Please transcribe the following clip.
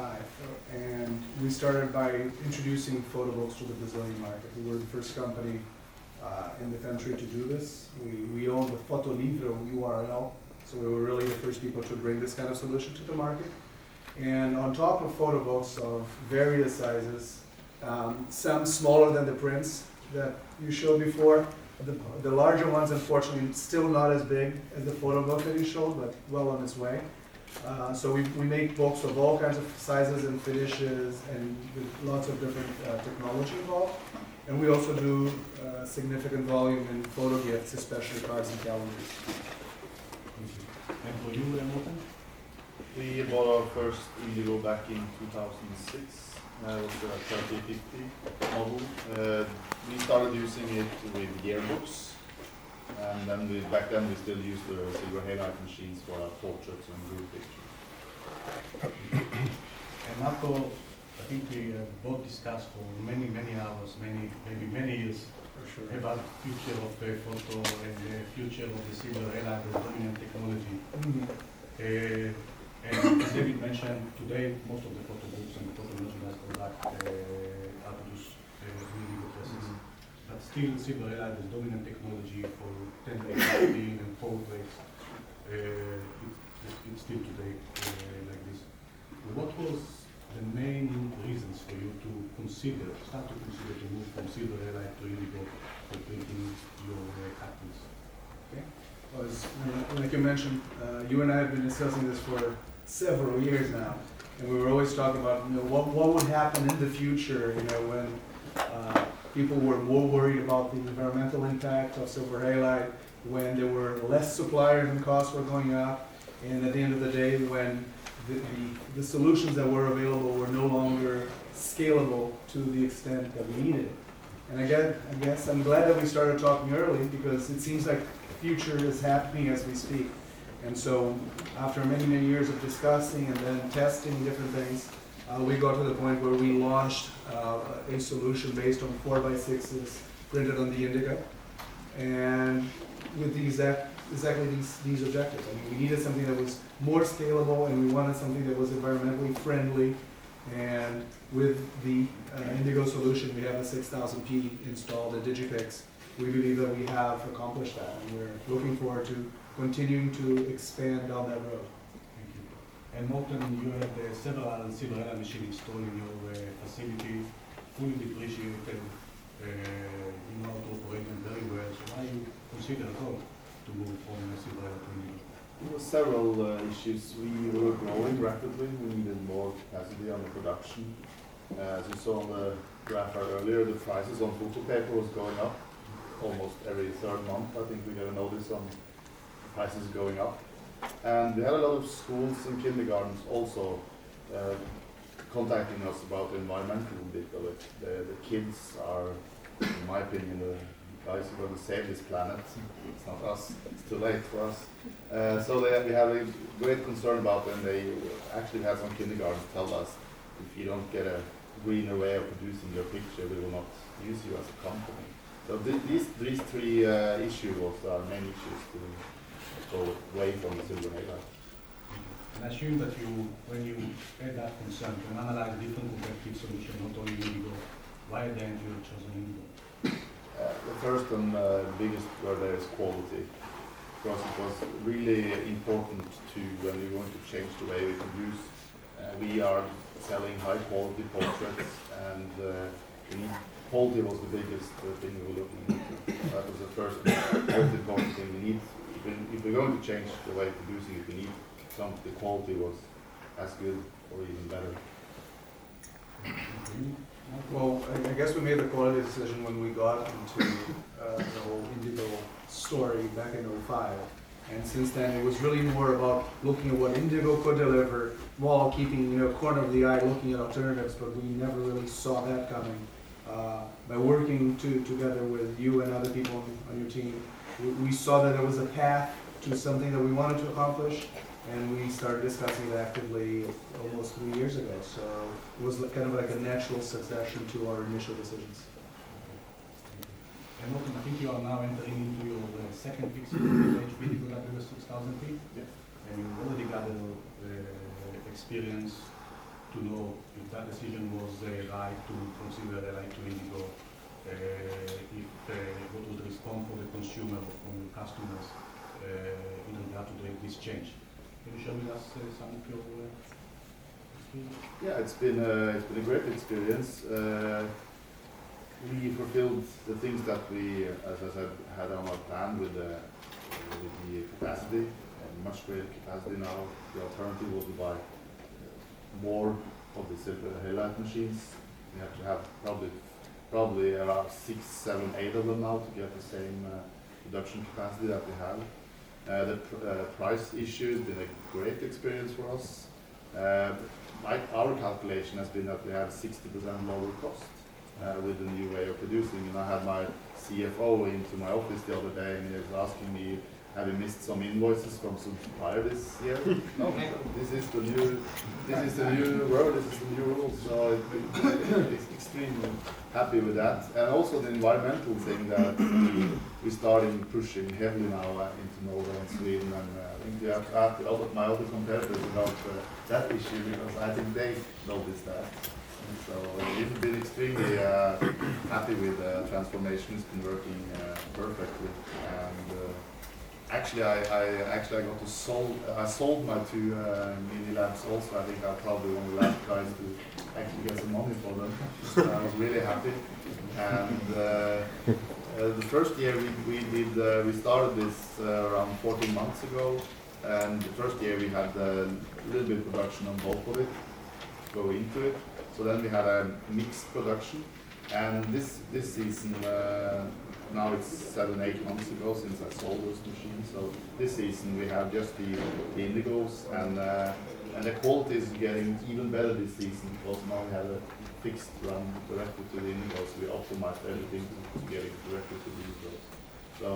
2005, and we started by introducing photo books to the Brazilian market. We were the first company in the country to do this. We owned the photolivro URL, so we were really the first people to bring this kind of solution to the market. And on top of photo books of various sizes, some smaller than the prints that you showed before. The larger ones, unfortunately, still not as big as the photo book that you showed, but well on its way. So we make books of all kinds of sizes and finishes and with lots of different technology involved. And we also do significant volume in photo gifts, especially cards and calendars. And for you, Morten? We bought our first Indigo back in 2006. It was a 3050 model. We started using it with yearbooks, and then back then we still used the silver halide machines for our portraits and group pictures. And Marco, I think we both discussed for many hours, maybe many years, For sure. about the future of the photo and the future of the silver halide, the dominant technology. And as David mentioned, today most of the photo books and the photo merchandise product are produced with presses. But still, silver halide is dominant technology for 10x and portraits. It's still today like this. What was the main reasons for you to start to consider to move from silver halide to indigo for printing your cartoons? Okay. Well, like you mentioned, you and I have been discussing this for several years now, and we were always talking about what would happen in the future, when people were more worried about the environmental impact of silver halide, when there were less suppliers and costs were going up, and at the end of the day, when the solutions that were available were no longer scalable to the extent that we needed. And I guess I'm glad that we started talking early, because it seems like the future is happening as we speak. And so after many years of discussing and then testing different things, we got to the point where we launched a solution based on 4x6s printed on the indigo, and with exactly these objectives. I mean, we needed something that was more scalable, and we wanted something that was environmentally friendly. And with the indigo solution, we have a 6000p installed at Digipix. We believe that we have accomplished that, and we're looking forward to continuing to expand down that road. Thank you. And Morten, you have several silver halide machines installed in your facility, fully depreciated, you know how to operate them very well. So why you consider at all to move from silver halide to indigo? There were several issues. We were growing rapidly. We needed more capacity on the production. As you saw on the graph earlier, the prices on photo paper was going up almost every third month. I think we got a notice on prices going up. And we had a lot of schools and kindergartens also contacting us about the environmental bit of it. The kids are, in my opinion, the guys who are going to save this planet. It's not us. It's too late for us. So we have a great concern about them. They actually had some kindergartens tell us, if you don't get a greener way of producing your picture, we will not use you as a company. So these three issues was our main issues to go away from the silver halide. And I assume that when you had that concern, to analyze different competitive solutions, not only indigo, why then you chosen indigo? The first and biggest word there is quality. Because it was really important to, when we want to change the way we produce, we are selling high quality portraits, and quality was the biggest thing we were looking into. That was the first most important thing we need. If we're going to change the way of producing it, we need the quality was as good or even better. Well, I guess we made the quality decision when we got into the whole indigo story back in '05. And since then, it was really more about looking at what indigo could deliver, while keeping a corner of the eye looking at alternatives, but we never really saw that coming. By working together with you and other people on your team, we saw that there was a path to something that we wanted to accomplish, and we started discussing it actively almost 3 years ago. So it was kind of like a natural succession to our initial decisions. And Morten, I think you are now entering into your second pixel HP W6000P. Yeah. And you already got experience to know if that decision was right to consider the light to indigo, if what was the response for the consumer, from the customers in regard to this change. Can you share with us some of your experience? Yeah, it's been a great experience. We fulfilled the things that we, as I said, had on our plan with the capacity, and much greater capacity now. The alternative was to buy more of the silver halide machines. We have to have probably around 6, 7, 8 of them now to get the same production capacity that we have. The price issue has been a great experience for us. Our calculation has been that we have 60% lower cost with the new way of producing. And I had my CFO into my office the other day, and he was asking me, have you missed some invoices from some supplier this year? No, this is the new world, this is the new rules. So it's extremely happy with that. And also the environmental thing that we started pushing heavily now into Norway and Sweden. And I think you have to ask my other competitors about that issue, because I think they notice that. And so we've been extremely happy with the transformation. It's been working perfectly. And actually, I got to sold my 2 mini labs also. I think I'm probably one of the last guys to actually get some money for them. So I was really happy. And the first year we started this around 14 months ago. And the first year we had a little bit of production on both of it, go into it. So then we had a mixed production. And this season, now it's 7, 8 months ago since I sold those machines. So this season we have just the indigos, and the quality is getting even better this season, because now we have a fixed run directly to the indigos. We optimized everything to get it directly to the indigos. So